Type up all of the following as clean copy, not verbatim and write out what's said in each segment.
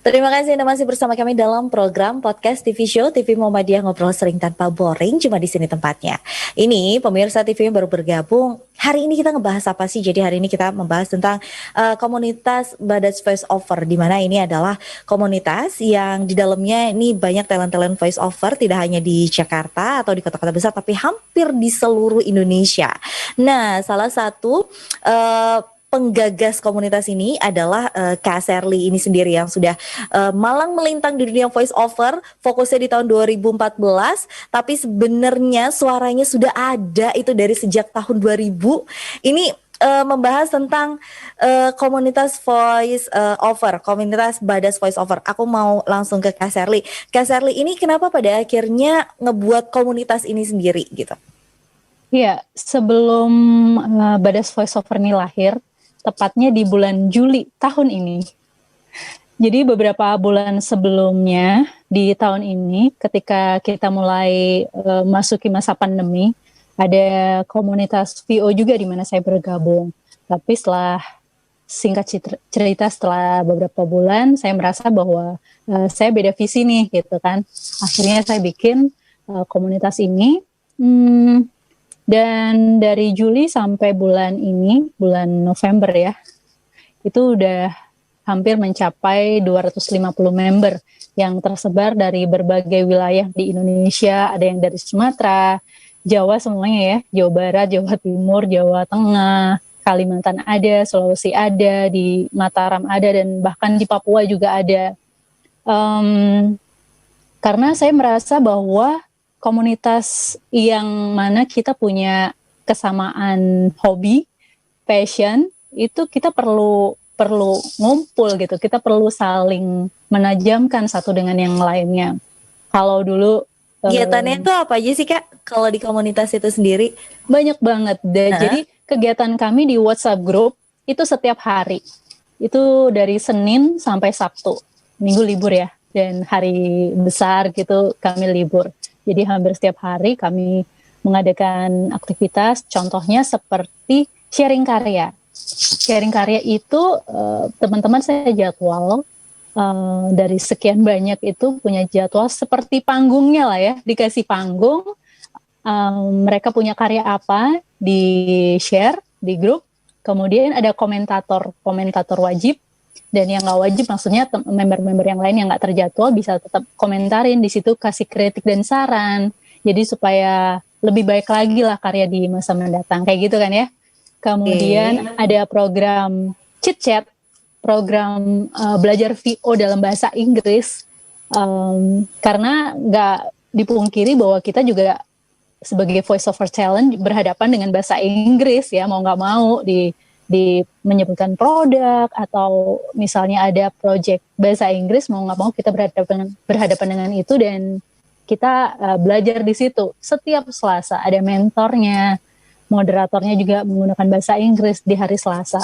Terima kasih Anda masih bersama kami dalam program podcast TV Show TV Muhammadiyah Ngobrol Sering Tanpa Boring, cuma di sini tempatnya. Ini pemirsa TV yang baru bergabung, hari ini kita ngebahas apa sih? Jadi hari ini kita membahas tentang komunitas Badas Voice Over, di mana ini adalah komunitas yang di dalamnya ini banyak talent-talent voice over, tidak hanya di Jakarta atau di kota-kota besar, tapi hampir di seluruh Indonesia. Nah, salah satu penggagas komunitas ini adalah Kak Sherly ini sendiri yang sudah malang melintang di dunia voice over, fokusnya di tahun 2014, tapi sebenarnya suaranya sudah ada itu dari sejak tahun 2000. Ini membahas tentang komunitas voice over, komunitas Badas Voice Over. Aku mau langsung ke Kak Sherly. Kak Sherly ini kenapa pada akhirnya ngebuat komunitas ini sendiri gitu? Iya, sebelum Badas Voice Over ini lahir, tepatnya di bulan Juli tahun ini. Jadi beberapa bulan sebelumnya di tahun ini, ketika kita mulai masuki masa pandemi, ada komunitas VO juga di mana saya bergabung. Tapi setelah singkat cerita, setelah beberapa bulan, saya merasa bahwa saya beda visi nih, gitu kan. Akhirnya saya bikin komunitas ini. Dan dari Juli sampai bulan ini, bulan November ya, itu udah hampir mencapai 250 member yang tersebar dari berbagai wilayah di Indonesia. Ada yang dari Sumatera, Jawa semuanya ya, Jawa Barat, Jawa Timur, Jawa Tengah, Kalimantan ada, Sulawesi ada, di Mataram ada, dan bahkan di Papua juga ada. Karena saya merasa bahwa komunitas yang mana kita punya kesamaan hobi, passion, itu kita perlu ngumpul gitu. Kita perlu saling menajamkan satu dengan yang lainnya. Kalau dulu kegiatannya itu apa aja sih Kak? Kalau di komunitas itu sendiri? Banyak banget. Jadi kegiatan kami di WhatsApp group itu setiap hari. Itu dari Senin sampai Sabtu. Minggu libur ya. Dan hari besar gitu kami libur. Jadi hampir setiap hari kami mengadakan aktivitas, contohnya seperti sharing karya. Sharing karya itu teman-teman saya jadwal, dari sekian banyak itu punya jadwal seperti panggungnya lah ya, dikasih panggung, mereka punya karya apa, di-share di grup, kemudian ada komentator wajib, dan yang nggak wajib maksudnya member-member yang lain yang nggak terjadwal bisa tetap komentarin di situ, kasih kritik dan saran. Jadi supaya lebih baik lagi lah karya di masa mendatang, kayak gitu kan ya. Kemudian ada program chit chat, program belajar VO dalam bahasa Inggris. Karena nggak dipungkiri bahwa kita juga sebagai voice over talent berhadapan dengan bahasa Inggris ya, mau nggak mau di menyebutkan produk atau misalnya ada project bahasa Inggris, mau nggak mau kita berhadapan dengan itu, dan kita belajar di situ setiap Selasa. Ada mentornya, moderatornya juga menggunakan bahasa Inggris di hari Selasa.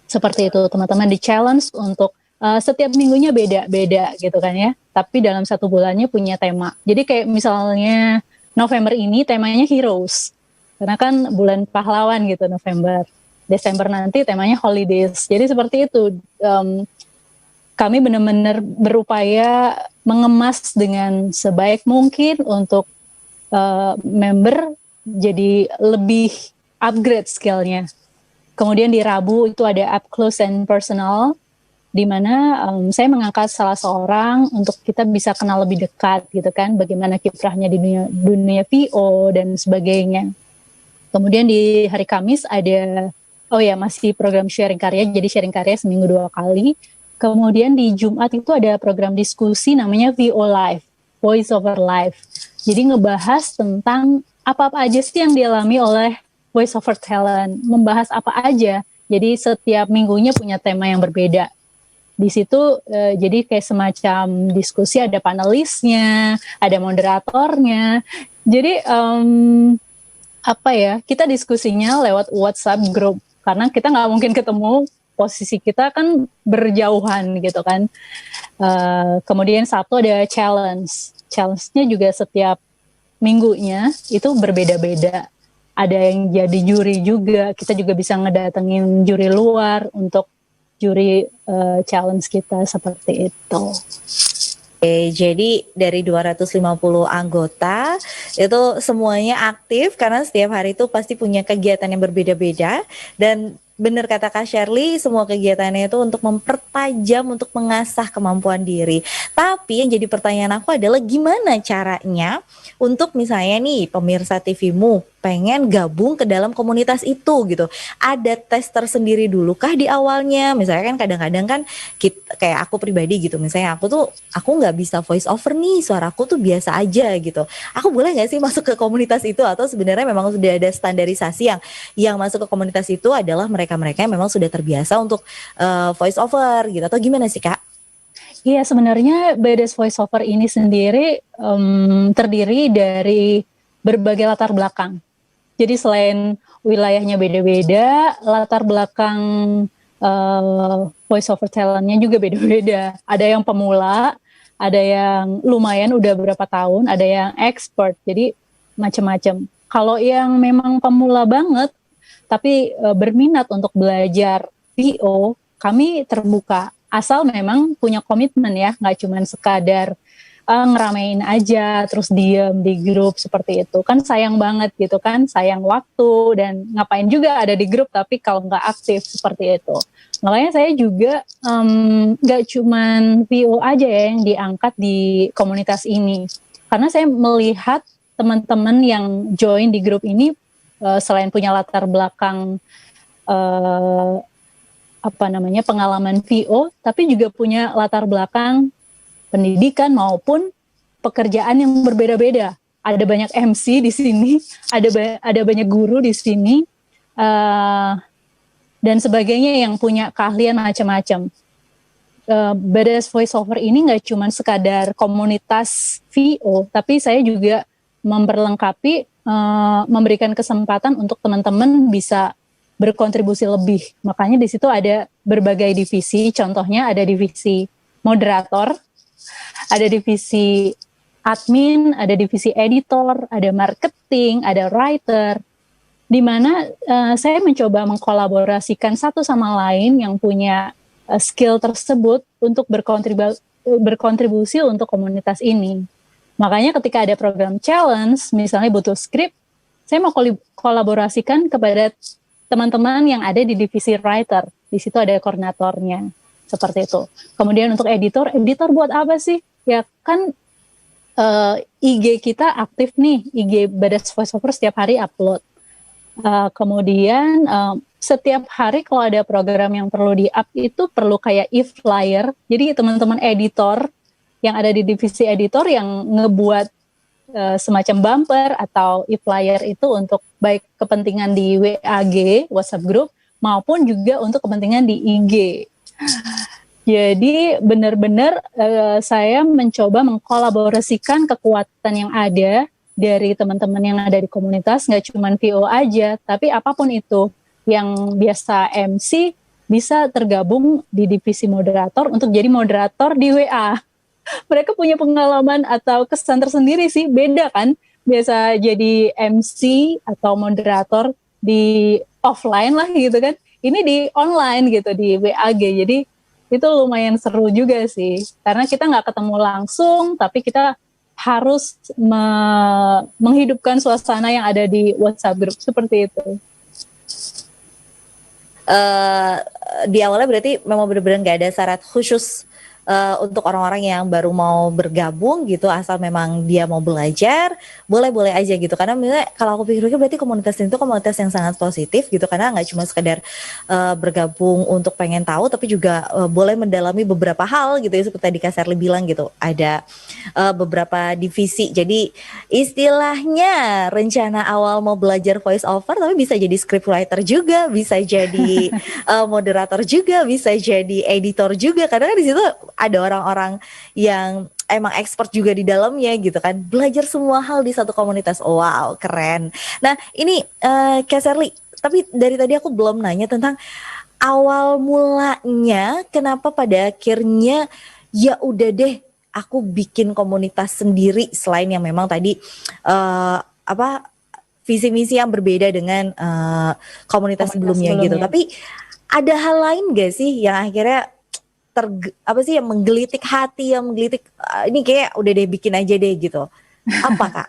Seperti itu, teman-teman di challenge untuk setiap minggunya beda-beda gitu kan ya, tapi dalam satu bulannya punya tema. Jadi kayak misalnya November ini temanya heroes, karena kan bulan pahlawan gitu November. Desember nanti temanya holidays. Jadi seperti itu. Kami benar-benar berupaya mengemas dengan sebaik mungkin untuk member jadi lebih upgrade skillnya. Kemudian di Rabu itu ada up close and personal, di mana saya mengangkat salah seorang untuk kita bisa kenal lebih dekat gitu kan, bagaimana kiprahnya di dunia VO dan sebagainya. Kemudian di hari Kamis ada masih program sharing karya, jadi sharing karya seminggu 2 kali. Kemudian di Jumat itu ada program diskusi namanya VO Live, Voice Over Live. Jadi ngebahas tentang apa-apa aja sih yang dialami oleh voice over talent, membahas apa aja. Jadi setiap minggunya punya tema yang berbeda. Di situ jadi kayak semacam diskusi, ada panelisnya, ada moderatornya. Jadi kita diskusinya lewat WhatsApp group. Karena kita nggak mungkin ketemu, posisi kita kan berjauhan gitu kan. Kemudian Sabtu ada challenge-nya juga setiap minggunya itu berbeda-beda. Ada yang jadi juri juga, kita juga bisa ngedatengin juri luar untuk juri challenge kita seperti itu. Oke, jadi dari 250 anggota itu semuanya aktif karena setiap hari itu pasti punya kegiatan yang berbeda-beda, dan benar kata Kak Shirley, semua kegiatannya itu untuk mempertajam, untuk mengasah kemampuan diri. Tapi yang jadi pertanyaan aku adalah gimana caranya untuk misalnya nih pemirsa TV-mu pengen gabung ke dalam komunitas itu gitu. Ada tes tersendiri dulu kah di awalnya? Misalnya kan kadang-kadang kan kayak aku pribadi gitu, misalnya aku nggak bisa voice over nih, suaraku tuh biasa aja gitu. Aku boleh nggak sih masuk ke komunitas itu, atau sebenarnya memang sudah ada standarisasi yang masuk ke komunitas itu adalah mereka-mereka yang memang sudah terbiasa untuk voice over gitu, atau gimana sih Kak? Iya, sebenarnya BDS Voiceover ini sendiri terdiri dari berbagai latar belakang. Jadi selain wilayahnya beda-beda, latar belakang voiceover talentnya juga beda-beda. Ada yang pemula, ada yang lumayan udah berapa tahun, ada yang expert. Jadi macam-macam. Kalau yang memang pemula banget, tapi berminat untuk belajar VO, kami terbuka. Asal memang punya komitmen ya, nggak cuma sekadar ngeramein aja, terus diem di grup seperti itu. Kan sayang banget gitu kan, sayang waktu, dan ngapain juga ada di grup tapi kalau nggak aktif seperti itu. Makanya saya juga nggak cuman VO aja ya yang diangkat di komunitas ini. Karena saya melihat teman-teman yang join di grup ini selain punya latar belakang pengalaman VO, tapi juga punya latar belakang pendidikan maupun pekerjaan yang berbeda-beda. Ada banyak MC di sini, ada banyak guru di sini, dan sebagainya yang punya keahlian macam-macam. BDS Voiceover ini nggak cuma sekadar komunitas VO, tapi saya juga memperlengkapi, memberikan kesempatan untuk teman-teman bisa berkontribusi lebih. Makanya di situ ada berbagai divisi, contohnya ada divisi moderator, ada divisi admin, ada divisi editor, ada marketing, ada writer, di mana saya mencoba mengkolaborasikan satu sama lain yang punya skill tersebut untuk berkontribusi untuk komunitas ini. Makanya ketika ada program challenge, misalnya butuh script, saya mau kolaborasikan kepada teman-teman yang ada di divisi writer. Di situ ada koordinatornya, seperti itu. Kemudian untuk editor buat apa sih? Ya kan IG kita aktif nih, IG BDS Voiceover setiap hari upload. Kemudian setiap hari kalau ada program yang perlu di-up itu perlu kayak e-flyer. Jadi teman-teman editor yang ada di divisi editor yang ngebuat semacam bumper atau e-flyer itu untuk baik kepentingan di WAG, WhatsApp group, maupun juga untuk kepentingan di IG. Jadi benar-benar saya mencoba mengkolaborasikan kekuatan yang ada dari teman-teman yang ada di komunitas, nggak cuma VO aja, tapi apapun itu yang biasa MC bisa tergabung di divisi moderator untuk jadi moderator di WA. Mereka punya pengalaman atau kesan tersendiri sih, beda kan, biasa jadi MC atau moderator di offline lah gitu kan, ini di online gitu, di WAG, jadi itu lumayan seru juga sih, karena kita nggak ketemu langsung, tapi kita harus menghidupkan suasana yang ada di WhatsApp group, seperti itu. Di awalnya berarti memang benar-benar nggak ada syarat khusus untuk orang-orang yang baru mau bergabung gitu, asal memang dia mau belajar, boleh-boleh aja gitu. Karena misalnya kalau aku pikir-pikir berarti komunitas itu komunitas yang sangat positif gitu, karena nggak cuma sekedar bergabung untuk pengen tahu, tapi juga boleh mendalami beberapa hal gitu ya, seperti tadi Kak Shirley bilang gitu, ada beberapa divisi. Jadi istilahnya rencana awal mau belajar voice over, tapi bisa jadi scriptwriter juga, bisa jadi moderator juga, bisa jadi editor juga, karena kan di situ ada orang-orang yang emang expert juga di dalamnya gitu kan, belajar semua hal di satu komunitas. Wow, keren. Nah ini Kak Shirley, tapi dari tadi aku belum nanya tentang awal mulanya, kenapa pada akhirnya ya udah deh aku bikin komunitas sendiri, selain yang memang tadi visi misi yang berbeda dengan komunitas sebelumnya gitu, tapi ada hal lain gak sih yang akhirnya yang menggelitik hati, yang menggelitik ini kayak udah deh bikin aja deh gitu. Apa Kak?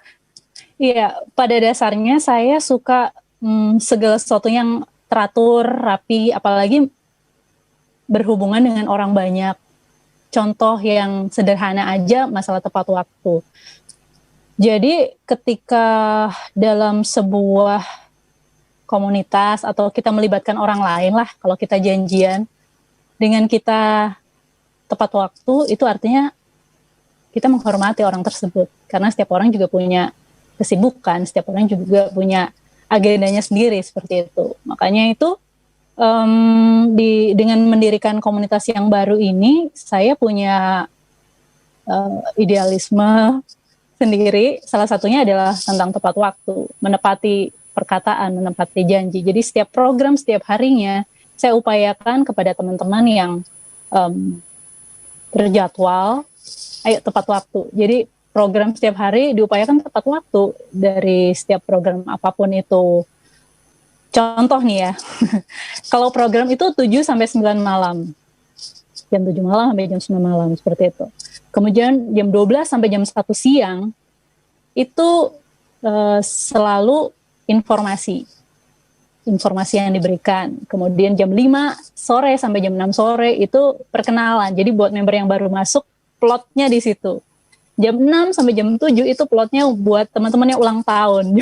Iya, pada dasarnya saya suka segala sesuatu yang teratur, rapi, apalagi berhubungan dengan orang banyak. Contoh yang sederhana aja, masalah tepat waktu. Jadi ketika dalam sebuah komunitas atau kita melibatkan orang lain lah, kalau kita janjian, dengan kita tepat waktu, itu artinya kita menghormati orang tersebut. Karena setiap orang juga punya kesibukan, setiap orang juga punya agendanya sendiri seperti itu. Makanya itu dengan mendirikan komunitas yang baru ini, saya punya idealisme sendiri. Salah satunya adalah tentang tepat waktu, menepati perkataan, menepati janji. Jadi setiap program, setiap harinya, saya upayakan kepada teman-teman yang terjadwal, ayo tepat waktu. Jadi program setiap hari diupayakan tepat waktu dari setiap program apapun itu. Contoh nih ya, kalau program itu 7 sampai 9 malam. Jam 7 malam sampai jam 9 malam, seperti itu. Kemudian jam 12 sampai jam 1 siang, itu selalu informasi yang diberikan. Kemudian jam 5 sore sampai jam 6 sore itu perkenalan. Jadi buat member yang baru masuk, plotnya di situ. Jam 6 sampai jam 7 itu plotnya buat teman-teman yang ulang tahun.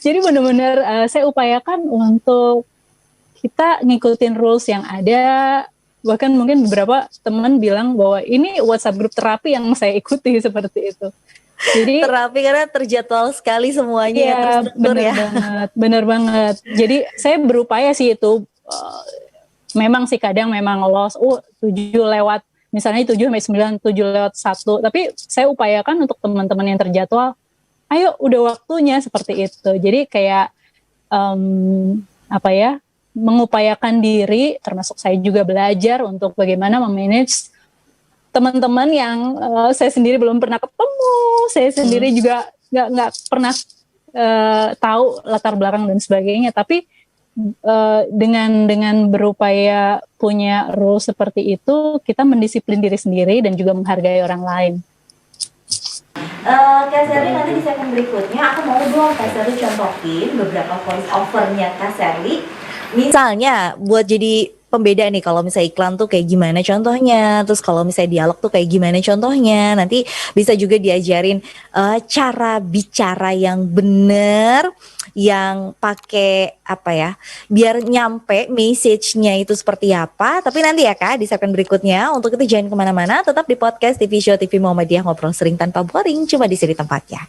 Jadi benar-benar saya upayakan untuk kita ngikutin rules yang ada. Bahkan mungkin beberapa teman bilang bahwa ini WhatsApp grup terapi yang saya ikuti seperti itu. Jadi terapi karena terjadwal sekali semuanya ya, terstruktur ya. Bener banget. Jadi saya berupaya sih itu. Memang sih kadang memang lost. 7 lewat, misalnya 7 sampai 9, 7 lewat 1. Tapi saya upayakan untuk teman-teman yang terjadwal, ayo udah waktunya seperti itu. Jadi kayak mengupayakan diri, termasuk saya juga belajar untuk bagaimana memanage teman-teman yang saya sendiri belum pernah ketemu, saya sendiri juga nggak pernah tahu latar belakang dan sebagainya. Tapi dengan berupaya punya rule seperti itu, kita mendisiplin diri sendiri dan juga menghargai orang lain. Kak Sherly, nanti di segmen berikutnya aku mau dong Kak Sherly contohin beberapa voice overnya Kak Sherly. Misalnya buat jadi pembeda nih, kalau misalnya iklan tuh kayak gimana contohnya, terus kalau misalnya dialog tuh kayak gimana contohnya. Nanti bisa juga diajarin cara bicara yang bener, yang pakai biar nyampe message-nya itu seperti apa. Tapi nanti ya Kak, di segmen berikutnya. Untuk itu jangan kemana-mana, tetap di podcast TV Show TV Muhammadiyah, ngobrol sering tanpa boring, cuma di sini tempatnya.